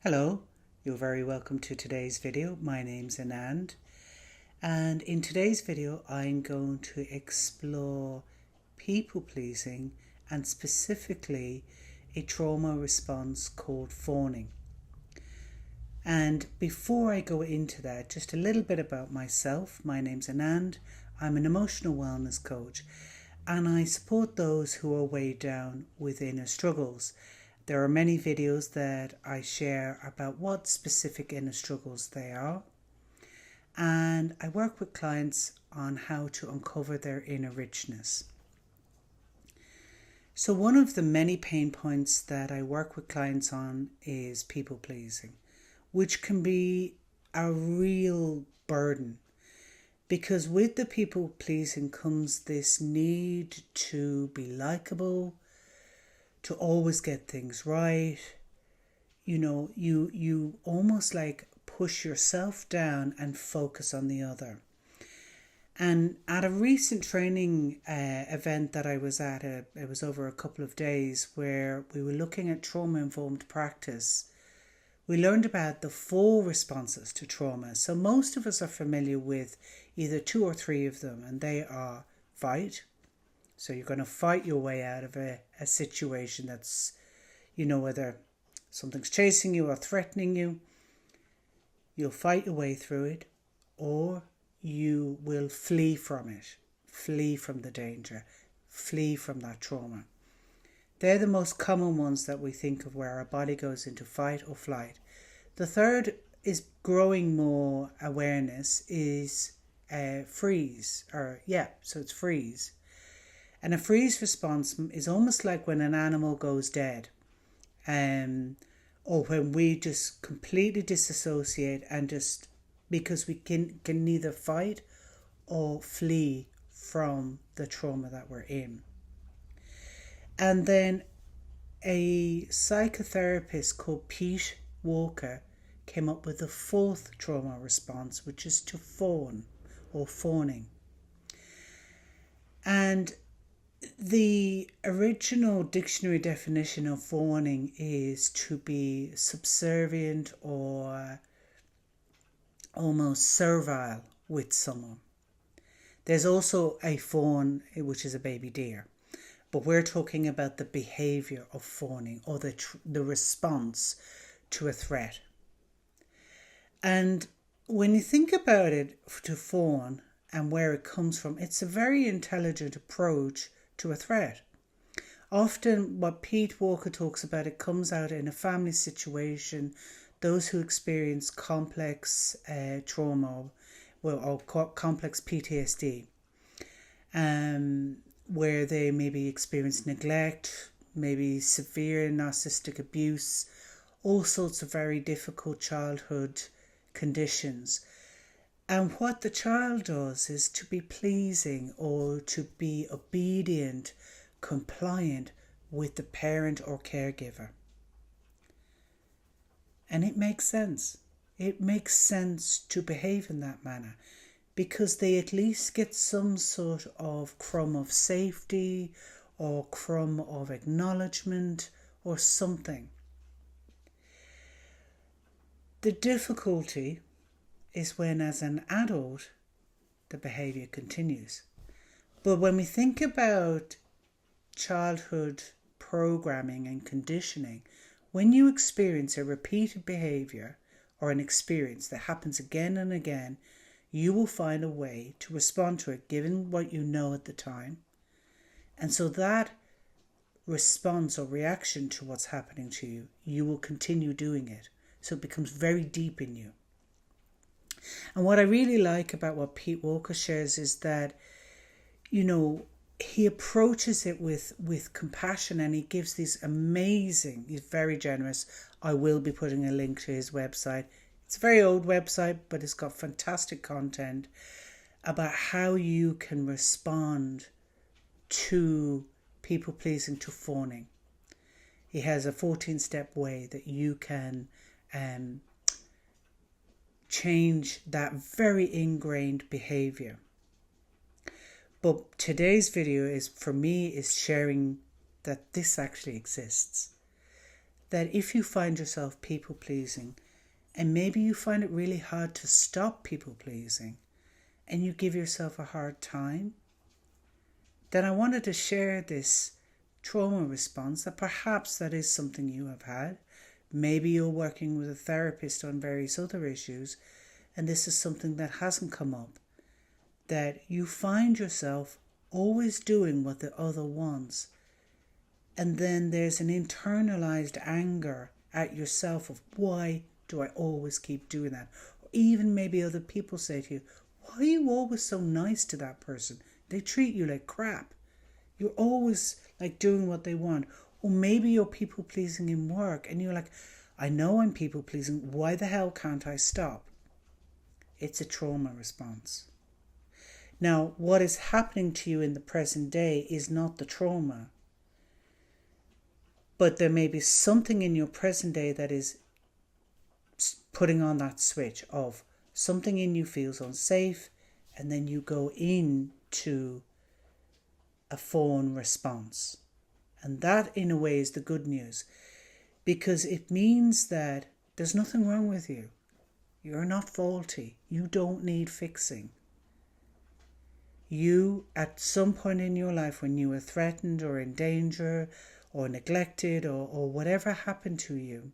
Hello, you're very welcome to today's video. My name's Anand, and in today's video I'm going to explore people pleasing and specifically a trauma response called fawning. And before I go into that, just a little bit about myself. My name's Anand. I'm an emotional wellness coach and I support those who are weighed down with inner struggles. There are many videos that I share about what specific inner struggles they are, and I work with clients on how to uncover their inner richness. So one of the many pain points that I work with clients on is people pleasing, which can be a real burden because with the people pleasing comes this need to be likable, to always get things right. You almost like push yourself down and focus on the other. And at a recent training event that I was at, it was over a couple of days, where we were looking at trauma-informed practice. We learned about the 4 responses to trauma. So most of us are familiar with either 2 or 3 of them, and they are fight. So you're going to fight your way out of a situation that's, whether something's chasing you or threatening you. You'll fight your way through it, or you will flee from it, flee from the danger, flee from that trauma. They're the most common ones that we think of, where our body goes into fight or flight. The third is growing more awareness, is freeze, so it's freeze. And a freeze response is almost like when an animal goes dead, or when we just completely disassociate and just because we can neither fight or flee from the trauma that we're in. And then a psychotherapist called Pete Walker came up with the 4th trauma response, which is to fawn or fawning. And the original dictionary definition of fawning is to be subservient or almost servile with someone. There's also a fawn, which is a baby deer, but we're talking about the behavior of fawning, or the response to a threat. And when you think about it, to fawn and where it comes from, it's a very intelligent approach to a threat. Often what Pete Walker talks about, it comes out in a family situation, those who experience complex trauma, or complex PTSD, where they maybe experience neglect, maybe severe narcissistic abuse, all sorts of very difficult childhood conditions. And what the child does is to be pleasing or to be obedient, compliant with the parent or caregiver. And it makes sense. It makes sense to behave in that manner because they at least get some sort of crumb of safety or crumb of acknowledgement or something. The difficulty is when, as an adult, the behaviour continues. But when we think about childhood programming and conditioning, when you experience a repeated behaviour or an experience that happens again and again, you will find a way to respond to it given what you know at the time. And so that response or reaction to what's happening to you, you will continue doing it. So it becomes very deep in you. And what I really like about what Pete Walker shares is that, he approaches it with compassion, and he gives these amazing, he's very generous. I will be putting a link to his website. It's a very old website, but it's got fantastic content about how you can respond to people pleasing, to fawning. He has a 14-step way that you can change that very ingrained behavior. But today's video is sharing that this actually exists. that if you find yourself people pleasing, and maybe you find it really hard to stop people pleasing, and you give yourself a hard time, then I wanted to share this trauma response, that perhaps that is something you have had. Maybe you're working with a therapist on various other issues, and this is something that hasn't come up, that you find yourself always doing what the other wants, and then there's an internalized anger at yourself of, why do I always keep doing that? Or even maybe other people say to you, why are you always so nice to that person? They treat you like crap. You're always like doing what they want. Or maybe you're people pleasing in work and you're like, I know I'm people pleasing. Why the hell can't I stop? It's a trauma response. Now, what is happening to you in the present day is not the trauma. But there may be something in your present day that is putting on that switch of something in you feels unsafe, and then you go into a fawn response. And that in a way is the good news, because it means that there's nothing wrong with you. You're not faulty. You don't need fixing. You, at some point in your life when you were threatened or in danger or neglected or whatever happened to you,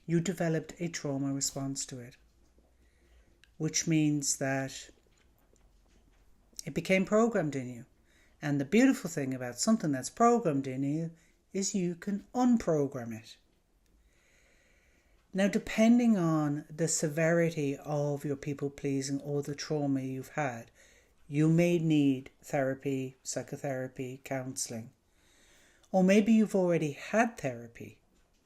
you developed a trauma response to it, which means that it became programmed in you. And the beautiful thing about something that's programmed in you is you can unprogram it. Now, depending on the severity of your people pleasing or the trauma you've had, you may need therapy, psychotherapy, counselling. Or maybe you've already had therapy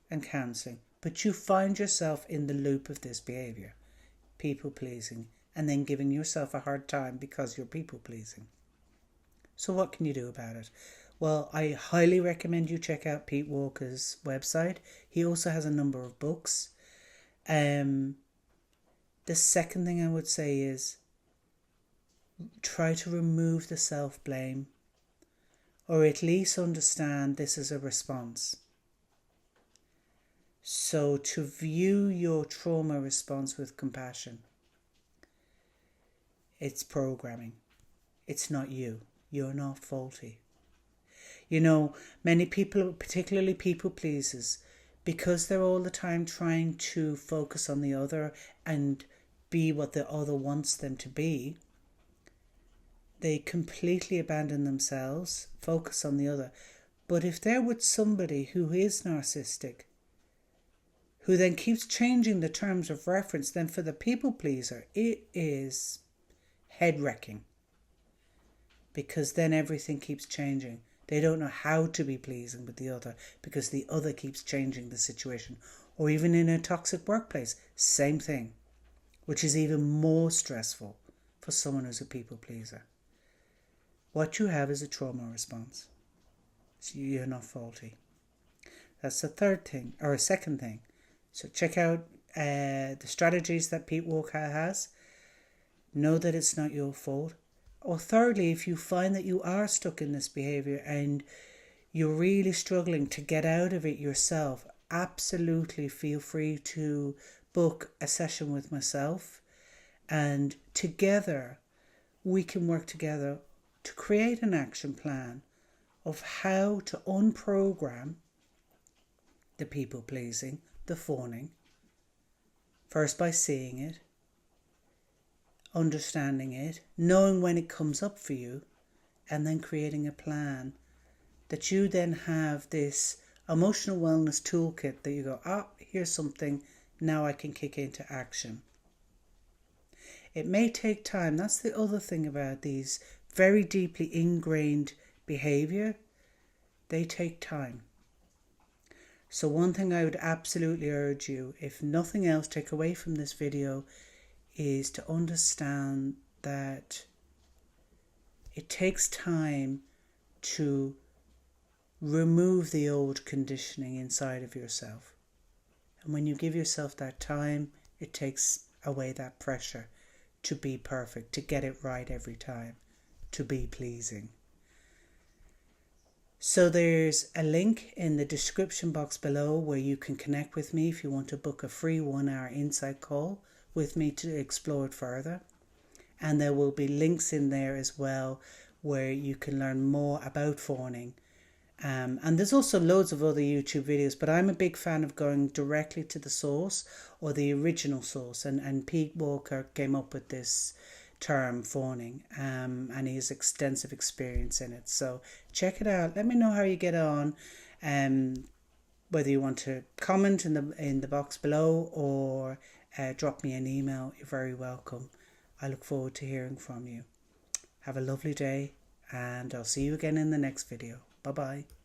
and counselling, but you find yourself in the loop of this behaviour, people pleasing, and then giving yourself a hard time because you're people pleasing. So what can you do about it? Well, I highly recommend you check out Pete Walker's website. He also has a number of books. The second thing I would say is try to remove the self-blame, or at least understand this is a response. So to view your trauma response with compassion. It's programming. It's not you. You're not faulty. You know, many people, particularly people pleasers, because they're all the time trying to focus on the other and be what the other wants them to be, they completely abandon themselves, focus on the other. But if they're with somebody who is narcissistic, who then keeps changing the terms of reference, then for the people pleaser, it is head-wrecking. Because then everything keeps changing. They don't know how to be pleasing with the other because the other keeps changing the situation. Or even in a toxic workplace, same thing, which is even more stressful for someone who's a people pleaser. What you have is a trauma response. So you're not faulty. That's the third thing, or a second thing. So check out the strategies that Pete Walker has. Know that it's not your fault. Or thirdly, if you find that you are stuck in this behaviour and you're really struggling to get out of it yourself, absolutely feel free to book a session with myself, and together we can work together to create an action plan of how to unprogram the people pleasing, the fawning, first by seeing it, understanding it, knowing when it comes up for you, and then creating a plan that you then have this emotional wellness toolkit that you go, here's something, now I can kick into action. It may take time. That's the other thing about these very deeply ingrained behaviour. They take time. So one thing I would absolutely urge you, if nothing else, take away from this video, is to understand that it takes time to remove the old conditioning inside of yourself. And when you give yourself that time, it takes away that pressure to be perfect, to get it right every time, to be pleasing. So there's a link in the description box below where you can connect with me if you want to book a free 1-hour insight call with me to explore it further. And there will be links in there as well where you can learn more about fawning. And there's also loads of other YouTube videos, but I'm a big fan of going directly to the source or the original source. And Pete Walker came up with this term, fawning, and he has extensive experience in it. So check it out. Let me know how you get on. Whether you want to comment in the box below or drop me an email, you're very welcome. I look forward to hearing from you. Have a lovely day, and I'll see you again in the next video. Bye-bye.